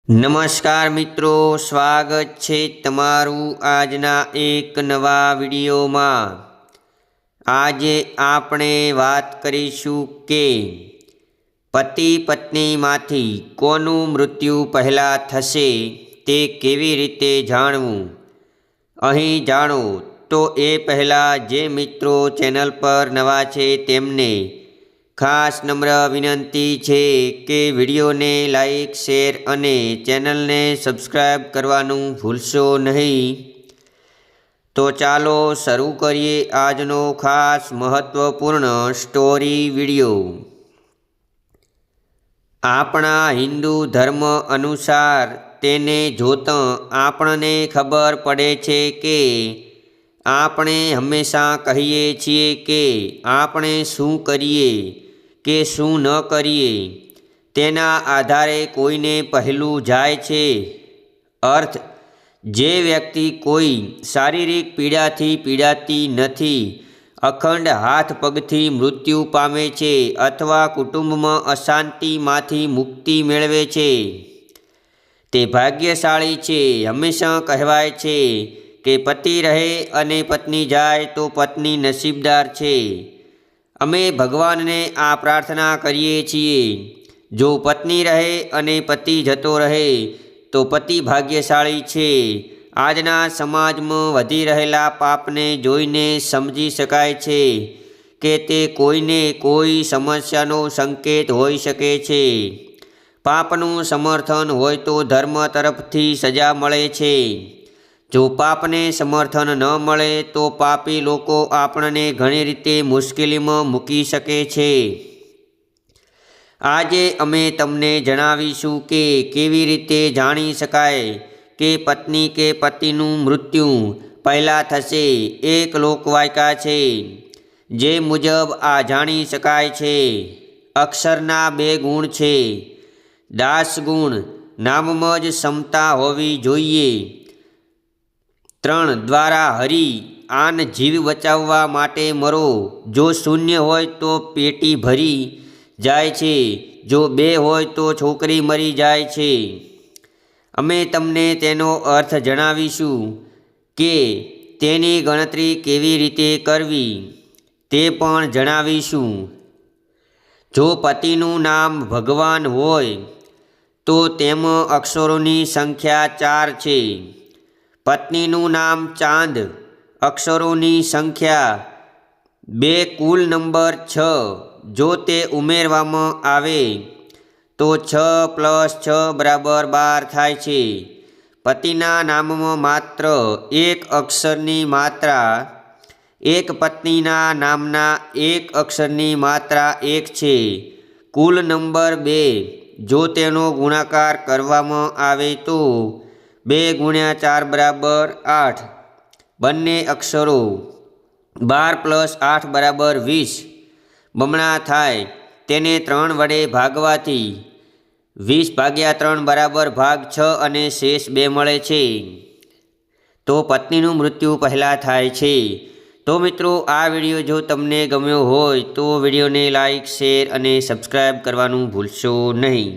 નમસ્કાર મિત્રો, સ્વાગત છે તમારું આજના એક નવા વિડીયોમાં। આજે આપણે વાત કરીશું કે પતિ પત્નીમાંથી કોનું મૃત્યુ પહેલાં થશે તે કેવી રીતે જાણવું। અહીં જાણો તો એ પહેલાં જે મિત્રો ચેનલ પર નવા છે તેમને ખાસ નમ્ર વિનંતી છે કે વિડીયોને લાઈક, શેર અને ચેનલને સબસ્ક્રાઈબ કરવાનું ભૂલશો નહીં। તો ચાલો શરૂ કરીએ આજનો ખાસ મહત્વપૂર્ણ સ્ટોરી વિડીયો। આપણા હિન્દુ ધર્મ અનુસાર તેને જોતાં આપણને ખબર પડે છે કે આપણે હંમેશા કહીએ છીએ કે આપણે શું કરીએ કે શું ન કરીએ તેના આધારે કોઈને પહેલું જાય છે। અર્થ, જે વ્યક્તિ કોઈ શારીરિક પીડાથી પીડાતી નથી, અખંડ હાથ પગથી મૃત્યુ પામે છે અથવા કુટુંબમાં અશાંતિમાંથી મુક્તિ મેળવે છે તે ભાગ્યશાળી છે। હંમેશા કહેવાય છે કે પતિ રહે અને પત્ની જાય તો પત્ની નસીબદાર છે। અમે ભગવાનને આ પ્રાર્થના કરીએ છીએ। જો પત્ની રહે અને પતિ જતો રહે તો પતિ ભાગ્યશાળી છે। આજના સમાજમાં વધી રહેલા પાપને જોઈને સમજી શકાય છે કે તે કોઈને કોઈ સમસ્યાનો સંકેત હોઈ શકે છે। પાપનું સમર્થન હોય તો ધર્મ તરફથી સજા મળે છે। જો પાપને સમર્થન ન મળે તો પાપી લોકો આપણને ઘણી રીતે મુશ્કેલીમાં મૂકી શકે છે। આજે અમે તમને જણાવીશું કે કેવી રીતે જાણી શકાય કે પત્ની કે પતિનું મૃત્યુ પહેલાં થશે। એક લોકવાયકા છે જે મુજબ આ જાણી શકાય છે। અક્ષરના 2 ગુણ છે। દાસ ગુણ, નામમાં જ ક્ષમતા હોવી જોઈએ। 3 દ્વારા હરી, આન જીવ બચાવવા માટે મરો। જો શૂન્ય હોય તો પેટી ભરી જાય છે, જો 2 હોય તો છોકરી મરી જાય છે। અમે તમને તેનો અર્થ જણાવીશું કે તેની ગણતરી કેવી રીતે કરવી તે પણ જણાવીશું। જો પતિનું નામ ભગવાન હોય તો તેમાં અક્ષરોની સંખ્યા 4 છે। પત્નીનું નામ ચાંદ, અક્ષરોની સંખ્યા 2, કુલ નંબર 6। જો તે ઉમેરવામાં આવે તો 6 + 6 = 12 થાય છે। પતિના નામમાં માત્ર 1 અક્ષરની માત્રા 1, પત્નીના નામના 1 અક્ષરની માત્રા 1 છે। કુલ નંબર 2। જો તેનો ગુણાકાર કરવામાં આવે તો 2 × 4 = 8। બંને અક્ષરો 12 + 8 = 20 બમણા થાય। તેને 3 વડે ભાગવાથી 20/3 = ભાગ 6 અને શેષ 2 મળે છે। તો પત્નીનું મૃત્યુ પહેલાં થાય છે। તો મિત્રો, આ વિડીયો જો તમને ગમ્યો હોય તો વિડીયોને લાઈક, શેર અને સબસ્ક્રાઈબ કરવાનું ભૂલશો નહીં।